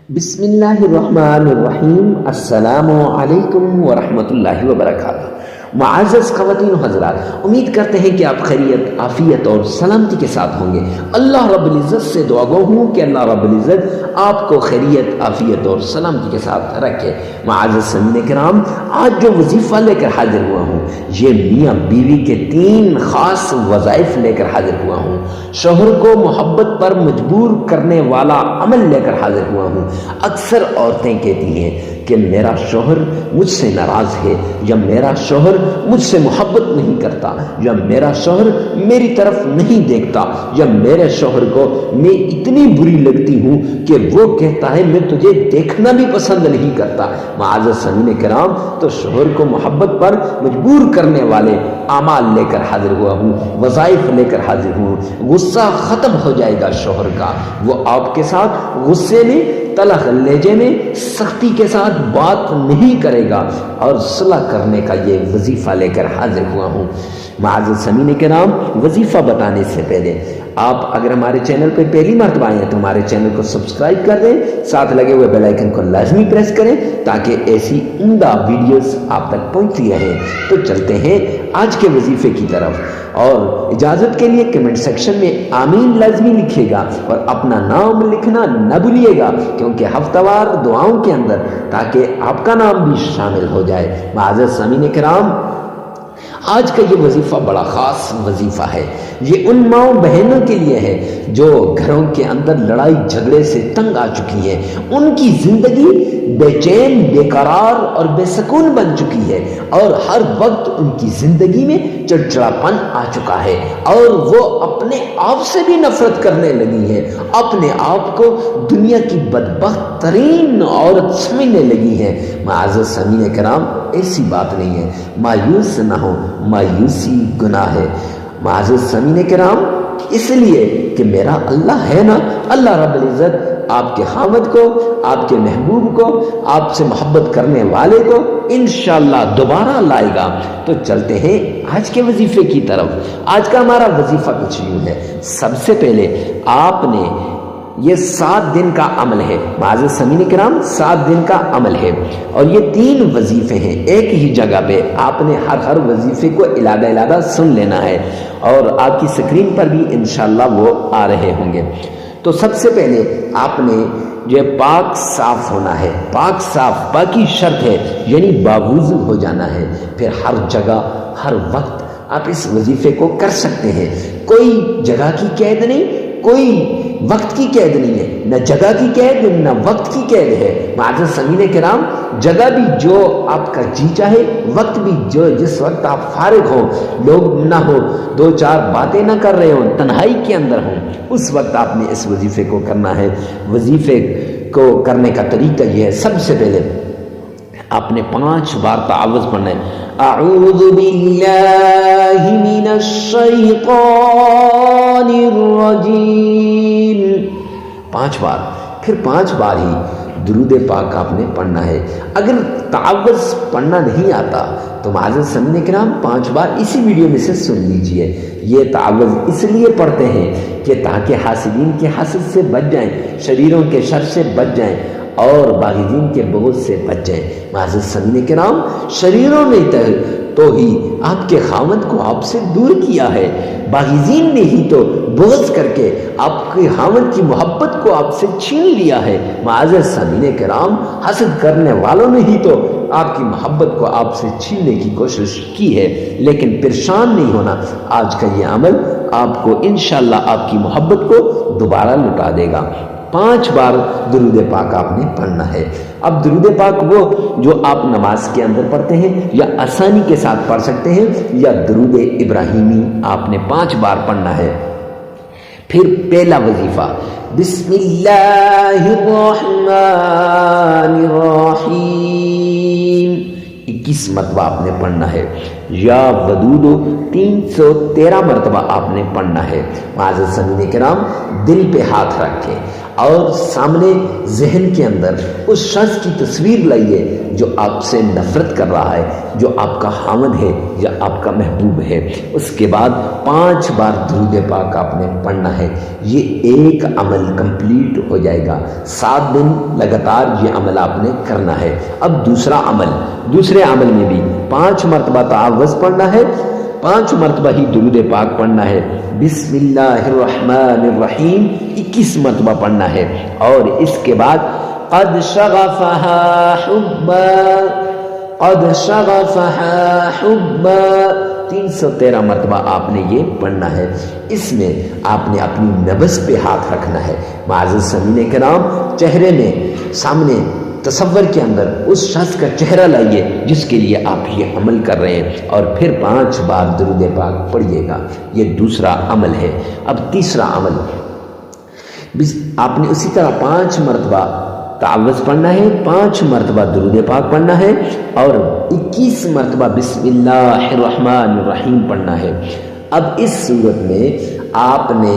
بسم اللہ الرحمن الرحیم۔ السلام علیکم ورحمۃ اللہ وبرکاتہ۔ معزز خواتین و حضرات، امید کرتے ہیں کہ آپ خیریت، عافیت اور سلامتی کے ساتھ ہوں گے۔ اللہ رب العزت سے دعا گو ہوں کہ اللہ رب العزت آپ کو خیریت، عافیت اور سلامتی کے ساتھ رکھے۔ معزز سامعین کرام، آج جو وظیفہ لے کر حاضر ہوا ہوں، یہ میاں بیوی کے 3 خاص وظائف لے کر حاضر ہوا ہوں۔ شوہر کو محبت پر مجبور کرنے والا عمل لے کر حاضر ہوا ہوں۔ اکثر عورتیں کہتی ہیں کہ میرا شوہر مجھ سے ناراض ہے، یا میرا شوہر مجھ سے محبت نہیں کرتا، یا میرا شوہر میری طرف نہیں دیکھتا، یا میرے شوہر کو میں اتنی بری لگتی ہوں کہ وہ کہتا ہے میں تجھے دیکھنا بھی پسند نہیں کرتا۔ معزز سامعین کرام، تو شوہر کو محبت پر مجبور کرنے والے اعمال لے کر حاضر ہوا ہوں، وظائف لے کر حاضر ہوں۔ غصہ ختم ہو جائے گا شوہر کا، وہ آپ کے ساتھ غصے میں، تلخ لہجے میں، سختی کے ساتھ بات نہیں کرے گا، اور صلح کرنے کا یہ وظیفہ لے کر حاضر ہوا ہوں۔ معزز سامعین کرام، وظیفہ بتانے سے پہلے آپ اگر ہمارے چینل پہ پہلی مرتبہ آئے ہیں تو ہمارے چینل کو سبسکرائب کر دیں، ساتھ لگے ہوئے بیل آئیکن کو لازمی پریس کریں تاکہ ایسی عمدہ ویڈیوز آپ تک پہنچتی رہیں۔ تو چلتے ہیں آج کے وظیفے کی طرف، اور اجازت کے لیے کمنٹ سیکشن میں آمین لازمی لکھیے گا، اور اپنا نام لکھنا نہ بھولیے گا کیونکہ ہفتہ وار دعاؤں کے اندر تاکہ آپ کا نام بھی شامل ہو جائے۔ معزز سامعین کرام، آج کا یہ وظیفہ بڑا خاص وظیفہ ہے۔ یہ ان ماؤں بہنوں کے لیے ہے جو گھروں کے اندر لڑائی جھگڑے سے تنگ آ چکی ہیں، ان کی زندگی بے چین، بے قرار اور بے سکون بن چکی ہے، اور ہر وقت ان کی زندگی میں چڑچڑاپن آ چکا ہے، اور وہ اپنے آپ سے بھی نفرت کرنے لگی ہیں، اپنے آپ کو دنیا کی بدبخت ترین عورت سمجھنے لگی ہیں۔ معزز سامعین کرام، ایسی بات نہیں ہے، مایوس نہ ہو، مایوسی گناہ ہے۔ معزز سامعین کرام، اس لیے کہ میرا اللہ ہے نا، اللہ رب العزت آپ کے خاوند کو، آپ کے محبوب کو، آپ سے محبت کرنے والے کو انشاءاللہ دوبارہ لائے گا۔ تو چلتے ہیں آج کے وظیفے کی طرف۔ آج کا ہمارا وظیفہ کچھ یوں ہے۔ سب سے پہلے آپ نے یہ 7 دن کا عمل ہے، معزز سامعین کرام، 7 دن کا عمل ہے، اور یہ 3 وظیفے ہیں ایک ہی جگہ پہ۔ آپ نے ہر وظیفے کو علیحدہ سن لینا ہے، اور آپ کی سکرین پر بھی انشاءاللہ وہ آ رہے ہوں گے۔ تو سب سے پہلے آپ نے یہ پاک صاف ہونا ہے، پاک صاف، پاکی شرط ہے، یعنی باوضو ہو جانا ہے۔ پھر ہر جگہ، ہر وقت آپ اس وظیفے کو کر سکتے ہیں۔ کوئی جگہ کی قید نہیں، کوئی وقت کی قید نہیں ہے، نہ جگہ کی قید نہ وقت کی قید ہے۔ معزز سامعین کرام، جگہ بھی جو آپ کا جی چاہے، وقت بھی جو جس وقت آپ فارغ ہو، لوگ نہ ہو، 2-4 باتیں نہ کر رہے ہوں، تنہائی کے اندر ہوں، اس وقت آپ نے اس وظیفے کو کرنا ہے۔ وظیفے کو کرنے کا طریقہ یہ ہے، سب سے پہلے آپ نے 5 بار تعوذ پڑھنا ہے۔ اعوذ باللہ من الشیطان الرجیم، 5 بار، پھر 5 بار ہی درود پاک آپ نے پڑھنا ہے۔ اگر تعوذ پڑھنا نہیں آتا تو معزز سامعین کرام 5 بار اسی ویڈیو میں سے سن لیجئے۔ یہ تعوذ اس لیے پڑھتے ہیں کہ تاکہ حاسدین کے حسد سے بچ جائیں، شریروں کے شر سے بچ جائیں، اور باغیین کے بغض سے بچ جائیں۔ معزز سامعین کرام، شریروں نے تو ہی آپ کے خاوند کو آپ سے دور کیا ہے، باغیین نے ہی تو بغض کر کے آپ کے خاوند کی محبت کو آپ سے چھین لیا ہے۔ معزز سامعین کرام، حسد کرنے والوں نے ہی تو آپ کی محبت کو آپ سے چھیننے کی کوشش کی ہے، لیکن پریشان نہیں ہونا، آج کا یہ عمل آپ کو انشاءاللہ آپ کی محبت کو دوبارہ لٹا دے گا۔ 5 بار درود پاک آپ نے پڑھنا ہے۔ اب درود پاک وہ جو آپ نماز کے اندر پڑھتے ہیں، یا آسانی کے ساتھ پڑھ سکتے ہیں، یا درود ابراہیمی آپ نے 5 بار پڑھنا ہے۔ پھر پہلا وظیفہ، بسم اللہ الرحمن الرحیم، 21 مرتبہ آپ نے پڑھنا ہے۔ یا ودودو 313 مرتبہ آپ نے پڑھنا ہے۔ معزز سامعین کرام، دل پہ ہاتھ رکھ کے اور سامنے ذہن کے اندر اس شخص کی تصویر لائیے جو آپ سے نفرت کر رہا ہے، جو آپ کا خامد ہے یا آپ کا محبوب ہے۔ اس کے بعد 5 بار درود پاک آپ نے پڑھنا ہے۔ یہ ایک عمل کمپلیٹ ہو جائے گا، 7 دن لگاتار یہ عمل آپ نے کرنا ہے۔ اب دوسرے عمل میں بھی 5 مرتبہ تعوذ پڑھنا ہے، 5 مرتبہ ہی درود پاک پڑھنا ہے، بسم اللہ الرحمن الرحیم 21 مرتبہ پڑھنا ہے، اور اس کے بعد قد شغفها حبا 313 مرتبہ آپ نے یہ پڑھنا ہے۔ اس میں آپ نے اپنی نبض پہ ہاتھ رکھنا ہے۔ معزز سامعین کرام، چہرے میں سامنے تصور کے اندر اس شخص کا چہرہ لائیے جس کے لیے آپ یہ عمل کر رہے ہیں، اور پھر 5 بار درود پاک پڑھیے گا۔ یہ دوسرا عمل ہے۔ اب تیسرا عمل، آپ نے اسی طرح 5 مرتبہ تعوذ پڑھنا ہے، 5 مرتبہ درود پاک پڑھنا ہے، اور 21 مرتبہ بسم اللہ الرحمن الرحیم پڑھنا ہے۔ اب اس صورت میں آپ نے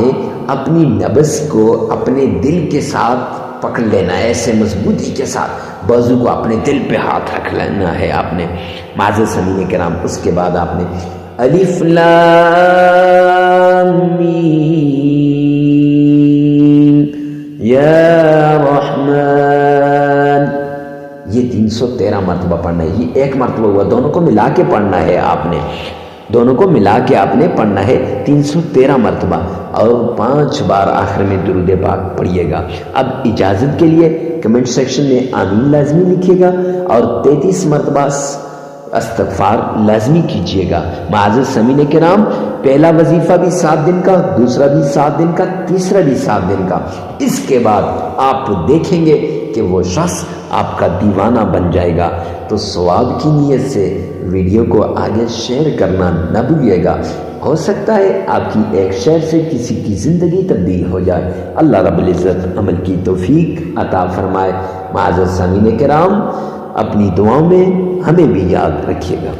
اپنی نبض کو اپنے دل کے ساتھ پکڑ لینا ہے، ایسے مضبوطی کے ساتھ بازو کو اپنے دل پہ ہاتھ رکھ لینا ہے آپ نے۔ معزز سامعین کرام، اس کے بعد آپ نے الف لام میم یا رحمان یہ 313 مرتبہ پڑھنا ہے۔ یہ ایک مرتبہ ہوا، دونوں کو ملا کے پڑھنا ہے آپ نے، دونوں کو ملا کے آپ نے پڑھنا ہے 313 مرتبہ، اور 5 بار آخر میں درود پاک پڑھیے گا۔ اب اجازت کے لیے کمنٹ سیکشن میں آمین لازمی لکھیے گا، اور 33 مرتبہ استغفار لازمی کیجیے گا۔ معزز سامعین کرام، پہلا وظیفہ بھی 7 دن کا، دوسرا بھی 7 دن کا، تیسرا بھی 7 دن کا۔ اس کے بعد آپ دیکھیں گے کہ وہ شخص آپ کا دیوانہ بن جائے گا۔ تو ثواب کی نیت سے ویڈیو کو آگے شیئر کرنا نہ بھولیے گا، ہو سکتا ہے آپ کی ایک شیئر سے کسی کی زندگی تبدیل ہو جائے۔ اللہ رب العزت عمل کی توفیق عطا فرمائے۔ معزز سامعین کرام، اپنی دعاؤں میں ہمیں بھی یاد رکھیے گا۔